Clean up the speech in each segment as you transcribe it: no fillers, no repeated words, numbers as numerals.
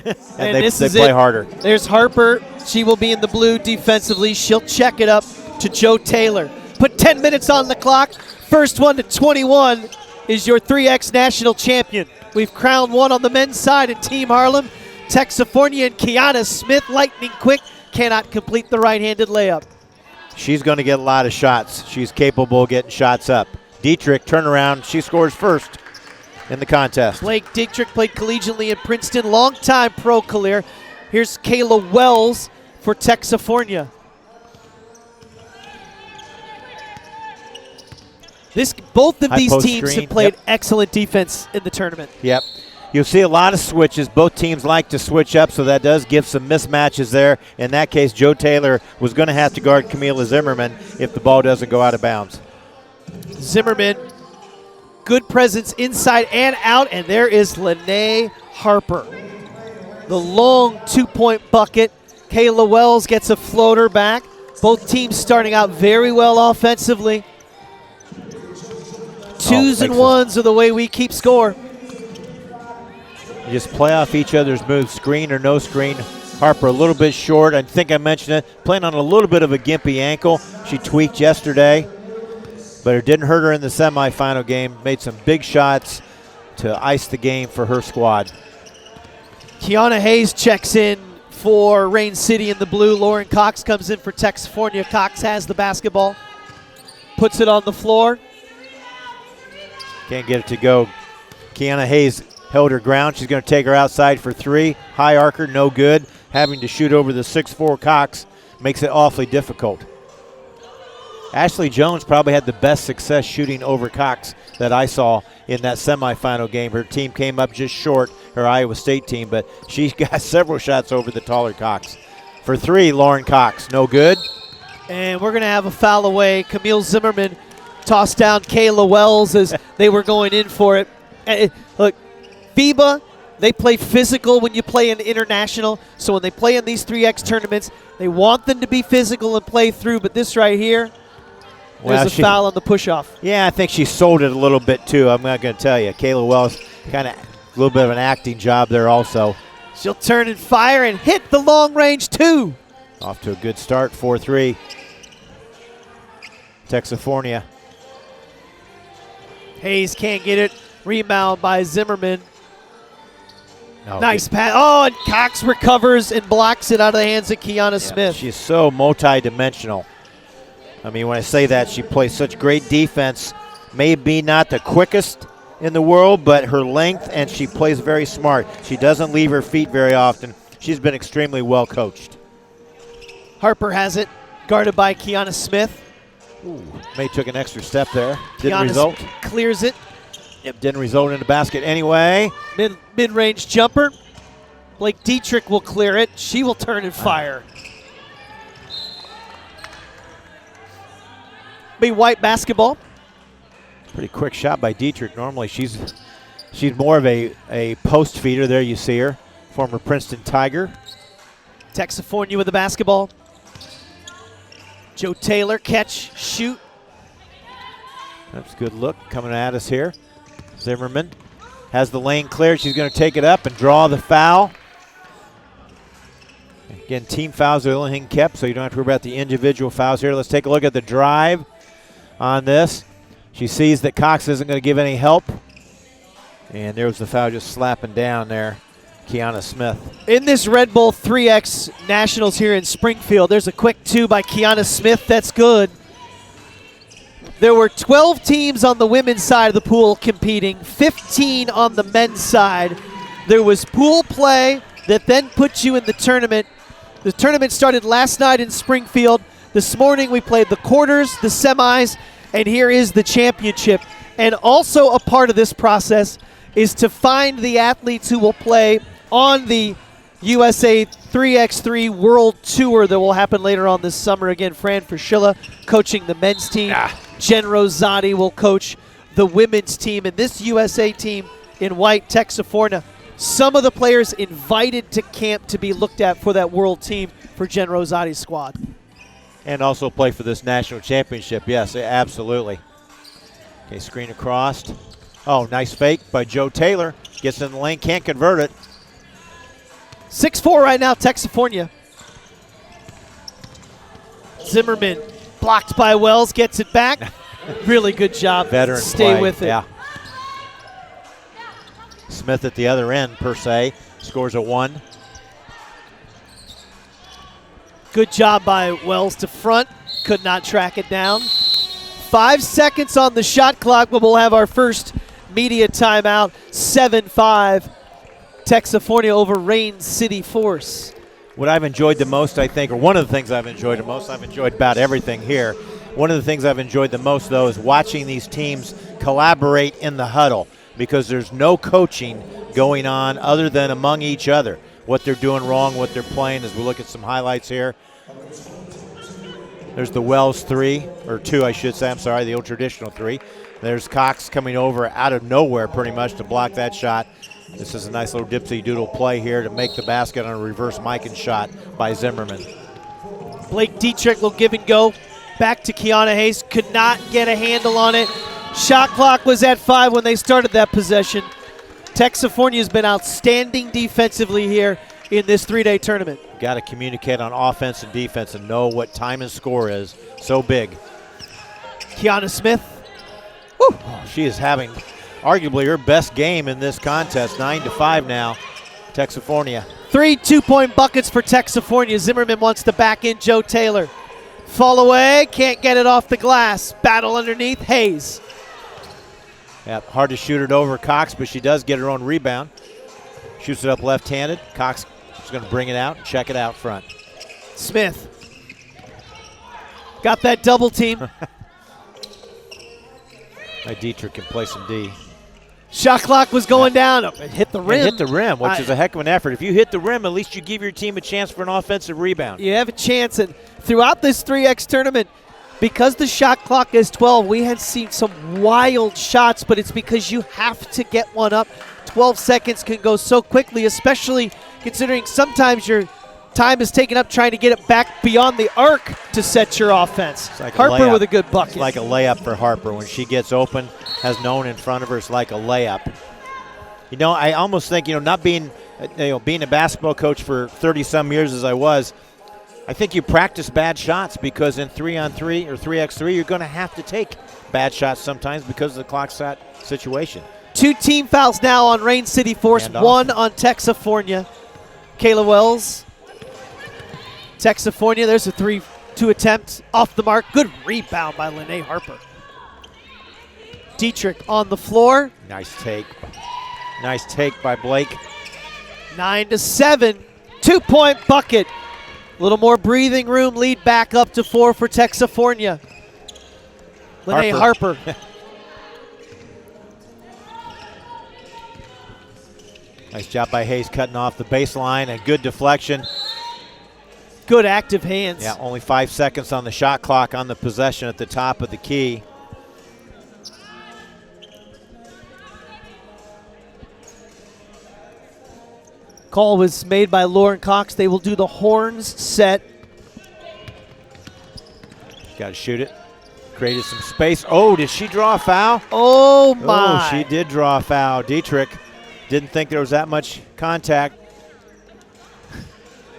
and they play harder. There's Harper. She will be in the blue defensively. She'll check it up to Joe Taylor. Put 10 minutes on the clock. First one to 21 is your 3X national champion. We've crowned one on the men's side in Team Harlem. Texafornia and Kianna Smith, lightning quick, cannot complete the right-handed layup. She's going to get a lot of shots. She's capable of getting shots up. Dietrich, turnaround, she scores first in the contest. Blake Dietrich played collegiately in Princeton, longtime pro career. Here's Kayla Wells for Texafornia. Both of these teams have played excellent defense in the tournament. Yep. You'll see a lot of switches. Both teams like to switch up, so that does give some mismatches there. In that case, Joe Taylor was going to have to guard Camila Zimmerman if the ball doesn't go out of bounds. Zimmerman, good presence inside and out, and there is Lynnae Harper. The long two-point bucket. Kayla Wells gets a floater back. Both teams starting out very well offensively. Twos and ones are the way we keep score. You just play off each other's moves, screen or no screen. Harper a little bit short. I think I mentioned it. Playing on a little bit of a gimpy ankle. She tweaked yesterday, but it didn't hurt her in the semifinal game. Made some big shots to ice the game for her squad. Kiana Hayes checks in for Rain City in the blue. Lauren Cox comes in for Texafornia. Cox has the basketball. Puts it on the floor. Can't get it to go. Kiana Hayes held her ground. She's going to take her outside for three. High archer, no good. Having to shoot over the 6'4" Cox makes it awfully difficult. Ashley Jones probably had the best success shooting over Cox that I saw in that semifinal game. Her team came up just short, her Iowa State team, but she got several shots over the taller Cox. For three, Lauren Cox, no good. And we're going to have a foul away. Camille Zimmerman tossed down Kayla Wells as they were going in for it. Look, FIBA, they play physical when you play in international. So when they play in these 3X tournaments, they want them to be physical and play through. But this right here, there's a foul on the push-off. Yeah, I think she sold it a little bit too. I'm not going to tell you. Kayla Wells, kind of a little bit of an acting job there also. She'll turn and fire and hit the long-range two. Off to a good start, 4-3. Texafornia. Hayes can't get it. Rebound by Zimmerman. No, nice pass. Oh, and Cox recovers and blocks it out of the hands of Kianna Smith. She's so multi-dimensional. I mean, when I say that, she plays such great defense. Maybe not the quickest in the world, but her length, and she plays very smart. She doesn't leave her feet very often. She's been extremely well coached. Harper has it, guarded by Kianna Smith. Ooh, May took an extra step there. Didn't result. Clears it. Yep, didn't result in the basket anyway. Mid-range jumper. Blake Dietrich will clear it. She will turn and fire. Be White basketball. Pretty quick shot by Dietrich. Normally she's more of a post feeder. There you see her. Former Princeton Tiger. Texafornia with the basketball. Joe Taylor, catch, shoot. That's a good look coming at us here. Zimmerman has the lane cleared. She's going to take it up and draw the foul. Again, team fouls are the only thing kept, so you don't have to worry about the individual fouls here. Let's take a look at the drive on this. She sees that Cox isn't going to give any help. And there was the foul just slapping down there. Kianna Smith. In this Red Bull 3X Nationals here in Springfield, there's a quick two by Kianna Smith. That's good. There were 12 teams on the women's side of the pool competing, 15 on the men's side. There was pool play that then put you in the tournament. The tournament started last night in Springfield. This morning we played the quarters, the semis, and here is the championship. And also a part of this process is to find the athletes who will play on the USA 3x3 World Tour that will happen later on this summer. Again, Fran Fraschilla coaching the men's team. Jen Rosati will coach the women's team. And this USA team in white, Texafornia, some of the players invited to camp to be looked at for that world team for Jen Rosati's squad. And also play for this national championship. Yes, absolutely. Okay, screen across. Oh, nice fake by Joe Taylor. Gets in the lane, can't convert it. 6-4 right now, Texafornia. Zimmerman blocked by Wells, gets it back. Really good job. Veteran Stay play. with it. Yeah. Smith at the other end, per se, scores a 1. Good job by Wells to front. Could not track it down. 5 seconds on the shot clock, but we'll have our first media timeout. 7-5, Texafornia over Rain City Force. What I've enjoyed the most, I think, or one of the things I've enjoyed the most, I've enjoyed about everything here. One of the things I've enjoyed the most, though, is watching these teams collaborate in the huddle, because there's no coaching going on other than among each other. What they're doing wrong, what they're playing, as we look at some highlights here. There's the Wells 3, or 2, I should say. I'm sorry, the old traditional 3. There's Cox coming over out of nowhere pretty much to block that shot. This is a nice little dipsy-doodle play here to make the basket on a reverse Mikan shot by Zimmerman. Blake Dietrich will give and go. Back to Kianna Hayes. Could not get a handle on it. Shot clock was at 5 when they started that possession. Texafornia has been outstanding defensively here in this 3-day tournament. Got to communicate on offense and defense and know what time and score is. So big. Kianna Smith. Woo. Oh, she is having arguably her best game in this contest. 9-5 now, Texafornia. 3 2-point buckets for Texafornia. Zimmerman wants to back in Joe Taylor. Fall away, can't get it off the glass. Battle underneath, Hayes. Yeah, hard to shoot it over Cox, but she does get her own rebound. Shoots it up left-handed. Cox is going to bring it out and check it out front. Smith. Got that double team. Dietrich can play some D. Shot clock was going down. It hit the rim. It hit the rim, which is a heck of an effort. If you hit the rim, at least you give your team a chance for an offensive rebound. You have a chance. And throughout this 3X tournament, because the shot clock is 12, we had seen some wild shots, but it's because you have to get one up. 12 seconds can go so quickly, especially considering sometimes your time is taken up trying to get it back beyond the arc to set your offense. Like Harper with a good bucket. It's like a layup for Harper. When she gets open, has no one in front of her, it's like a layup. You know, I almost think, not being a basketball coach for 30-some years as I was, I think you practice bad shots because in 3-on-3 or 3x3, you're going to have to take bad shots sometimes because of the clock shot situation. 2 team fouls now on Rain City Force, 1 on Texafornia. Kayla Wells. Texafornia, there's a 3-2 attempt off the mark. Good rebound by Lynnae Harper. Dietrich on the floor. Nice take. Nice take by Blake. 9-7, 2-point bucket. A little more breathing room, lead back up to 4 for Texafornia. Lynnae Harper. Nice job by Hayes cutting off the baseline, and good deflection. Good active hands. Yeah, only 5 seconds on the shot clock on the possession at the top of the key. Call was made by Lauren Cox. They will do the horns set. Got to shoot it. Created some space. Oh, did she draw a foul? Oh, my. Oh, she did draw a foul. Dietrich didn't think there was that much contact.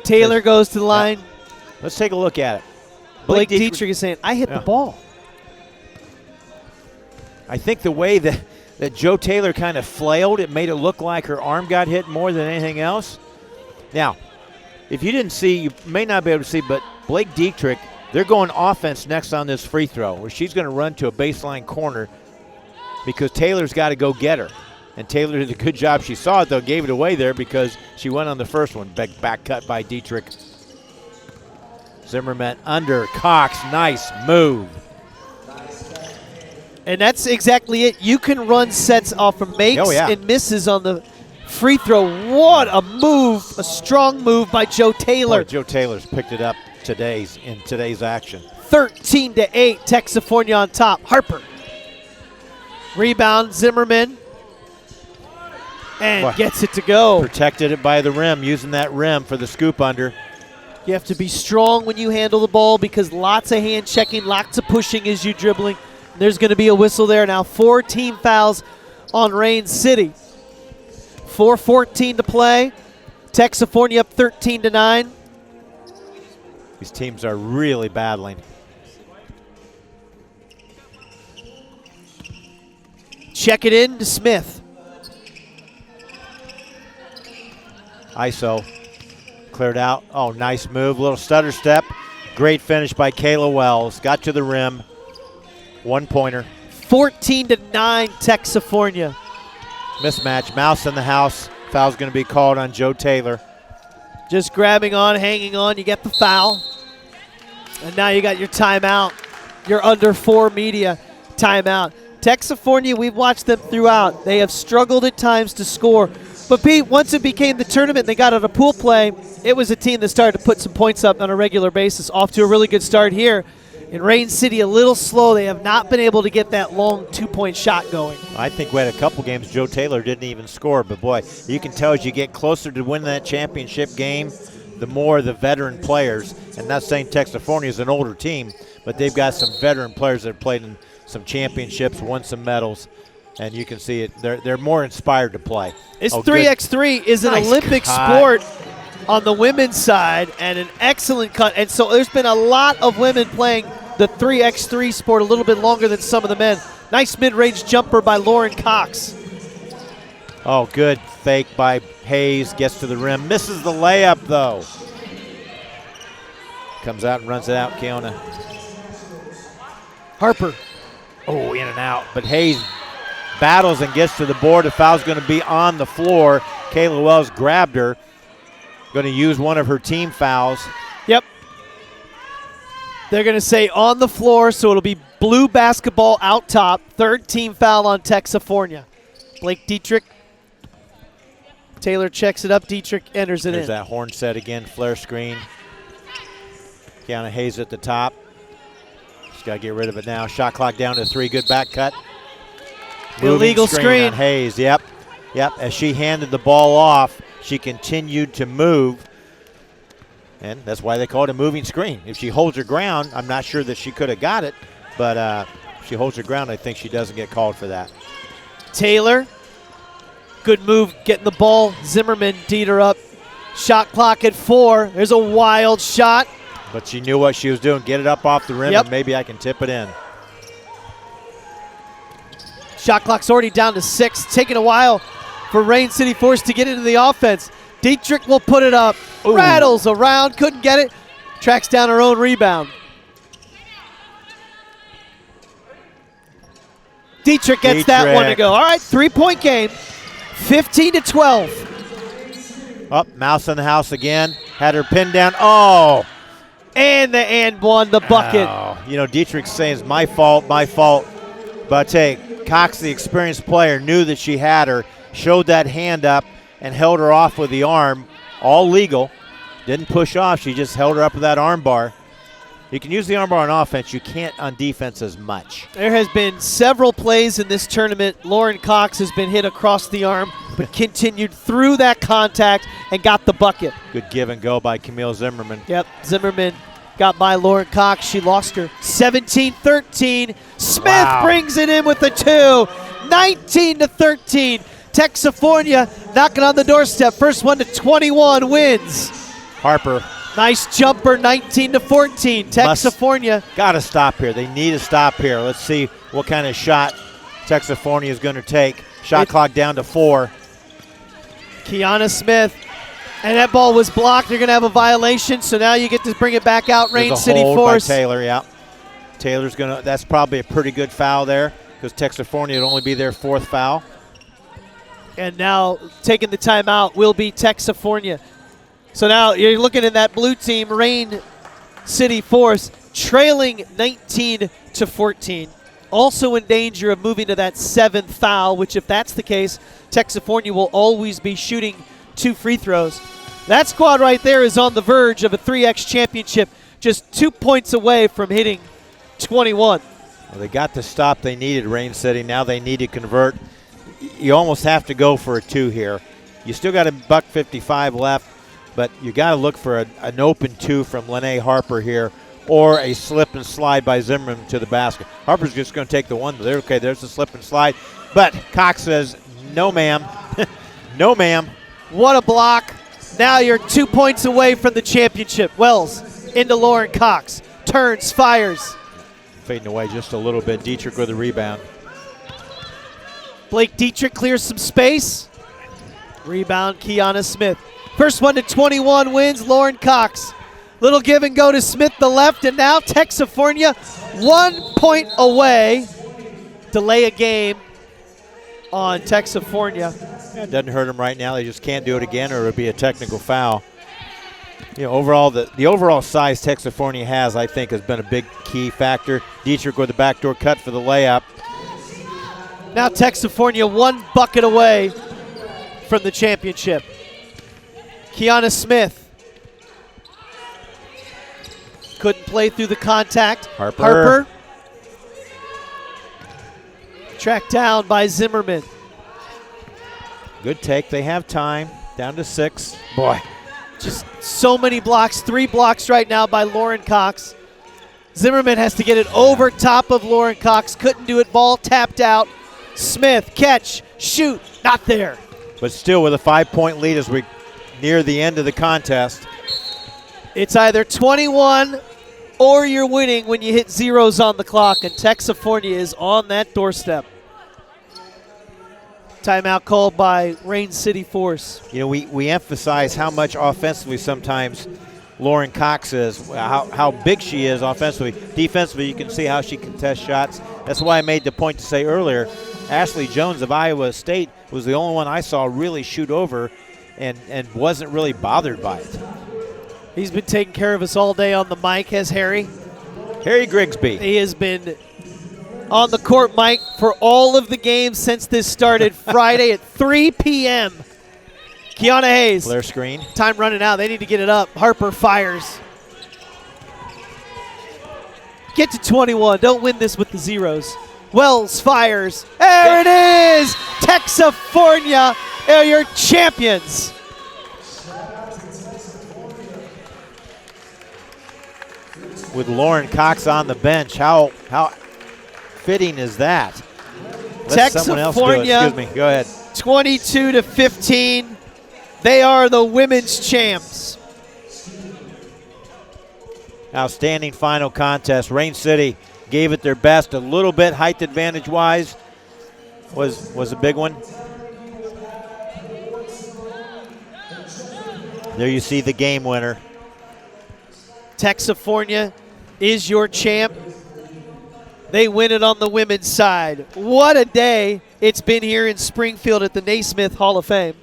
Taylor goes to the line. Let's take a look at it. Blake Dietrich is saying, I hit the ball. I think the way that Joe Taylor kind of flailed, it made it look like her arm got hit more than anything else. Now, if you didn't see, you may not be able to see, but Blake Dietrich, they're going offense next on this free throw, where she's going to run to a baseline corner because Taylor's got to go get her. And Taylor did a good job. She saw it, though, gave it away there because she went on the first one. Back cut by Dietrich. Zimmerman under Cox. Nice move. And that's exactly it. You can run sets off of makes and misses on the free throw. What a move, a strong move by Joe Taylor. Boy, Joe Taylor's picked it up in today's action. 13-8, Texafornia on top. Harper. Rebound, Zimmerman. And gets it to go. Protected it by the rim, using that rim for the scoop under. You have to be strong when you handle the ball because lots of hand checking, lots of pushing as you dribbling. There's going to be a whistle there. Now 4 team fouls on Rain City. 4:14 to play. Texafornia up 13-9. These teams are really battling. Check it in to Smith. ISO. Cleared out. Oh, nice move. Little stutter step. Great finish by Kayla Wells. Got to the rim. 1-pointer. 14-9 Texafornia. Mismatch. Mouse in the house. Foul's going to be called on Joe Taylor. Just grabbing on, hanging on. You get the foul. And now you got your timeout. Your under 4 media timeout. Texafornia, we've watched them throughout. They have struggled at times to score. But Pete, once it became the tournament and they got out of pool play, it was a team that started to put some points up on a regular basis. Off to a really good start here. In Rain City, a little slow. They have not been able to get that long 2-point shot going. I think we had a couple games Joe Taylor didn't even score. But, boy, you can tell as you get closer to winning that championship game, the more the veteran players, and not saying Texafornia is an older team, but they've got some veteran players that have played in some championships, won some medals, and you can see it. They're more inspired to play. This 3x3 is an Olympic sport on the women's side, and an excellent cut. And so there's been a lot of women playing the 3x3 sport a little bit longer than some of the men. Nice mid-range jumper by Lauren Cox. Oh, good fake by Hayes. Gets to the rim. Misses the layup, though. Comes out and runs it out, Kianna. Harper. Oh, in and out. But Hayes battles and gets to the board. The foul's going to be on the floor. Kayla Wells grabbed her. Going to use one of her team fouls. Yep. They're going to say on the floor, so it'll be blue basketball out top. Third team foul on Texafornia. Blake Dietrich. Taylor checks it up. Dietrich enters it in. There's that horn set again. Flare screen. Kianna Hayes at the top. Just got to get rid of it now. Shot clock down to 3. Good back cut. Illegal screen on Hayes. Yep. As she handed the ball off, she continued to move. And that's why they call it a moving screen. If she holds her ground, I'm not sure that she could have got it. But if she holds her ground, I think she doesn't get called for that. Taylor. Good move getting the ball. Zimmerman teed her up. Shot clock at 4. There's a wild shot. But she knew what she was doing. Get it up off the rim, and maybe I can tip it in. Shot clock's already down to 6. Taking a while for Rain City Force to get into the offense. Dietrich will put it up. Ooh. Rattles around. Couldn't get it. Tracks down her own rebound. Dietrich gets that one to go. All right, 3-point game. 15-12. Up, Mouse in the house again. Had her pinned down. Oh. And the and one, the bucket. Oh. You know, Dietrich's saying it's my fault. But I tell you, Cox, the experienced player, knew that she had her, showed that hand up, and held her off with the arm. All legal. Didn't push off. She just held her up with that arm bar. You can use the arm bar on offense. You can't on defense as much. There has been several plays in this tournament. Lauren Cox has been hit across the arm, but continued through that contact and got the bucket. Good give and go by Camille Zimmerman. Yep, Zimmerman got by Lauren Cox. She lost her. 17-13. Smith brings it in with the 2. 19-13. Texafornia knocking on the doorstep. First one to 21 wins. Harper. Nice jumper, 19-14. Texafornia. Got to stop here. They need to stop here. Let's see what kind of shot Texafornia is going to take. Shot clock down to 4. Kianna Smith. And that ball was blocked. They're going to have a violation, so now you get to bring it back out. Rain City Force. By Taylor, yeah. Taylor's going to, that's probably a pretty good foul there because Texafornia would only be their 4th foul. And now taking the timeout will be Texafornia. So now you're looking at that blue team, Rain City Force, trailing 19-14. Also in danger of moving to that 7th foul, which if that's the case, Texafornia will always be shooting 2 free throws. That squad right there is on the verge of a 3X championship, just 2 points away from hitting 21. Well, they got the stop they needed, Rain City. Now they need to convert. You almost have to go for a 2 here. You still got $1.55 left, but you got to look for an open 2 from Lynnae Harper here, or a slip and slide by Zimmerman to the basket. Harper's just going to take the one. Okay, there's the slip and slide. But Cox says, no, ma'am. No, ma'am. What a block Now you're 2 points away from the championship. Wells into Lauren Cox. Turns, fires. Fading away just a little bit. Dietrich with the rebound. Blake Dietrich clears some space. Rebound, Kianna Smith. First one to 21 wins, Lauren Cox. Little give and go to Smith, the left, and now Texafornia 1 point away to lay a game on Texafornia. Yeah, it doesn't hurt them right now. They just can't do it again, or it would be a technical foul. You know, overall, the overall size Texafornia has, I think, has been a big key factor. Dietrich with the backdoor cut for the layup. Now Texafornia 1 bucket away from the championship. Kianna Smith couldn't play through the contact. Harper. Tracked down by Zimmerman. Good take. They have time. Down to 6. Boy. Just so many blocks. 3 blocks right now by Lauren Cox. Zimmerman has to get it over top of Lauren Cox. Couldn't do it. Ball tapped out. Smith, catch, shoot, not there. But still with a 5-point lead as we near the end of the contest. It's either 21 or you're winning when you hit zeros on the clock, and Texafornia is on that doorstep. Timeout called by Rain City Force. You know, we emphasize how much offensively sometimes Lauren Cox is, how big she is offensively. Defensively, you can see how she contests shots. That's why I made the point to say earlier, Ashley Jones of Iowa State was the only one I saw really shoot over and wasn't really bothered by it. He's been taking care of us all day on the mic, has Harry. Harry Grigsby. He has been on the court, Mike, for all of the games since this started Friday at 3 p.m. Kianna Hayes. Flare screen. Time running out. They need to get it up. Harper fires. Get to 21. Don't win this with the zeros. Wells fires. There it is! Texafornia are your champions. With Lauren Cox on the bench, how fitting is that? Let someone else do it. Texafornia, Excuse me. Go ahead. 22-15. They are the women's champs. Outstanding final contest. Rain City gave it their best a little bit. Height advantage-wise was a big one. There you see the game winner. Texafornia is your champ. They win it on the women's side. What a day it's been here in Springfield at the Naismith Hall of Fame.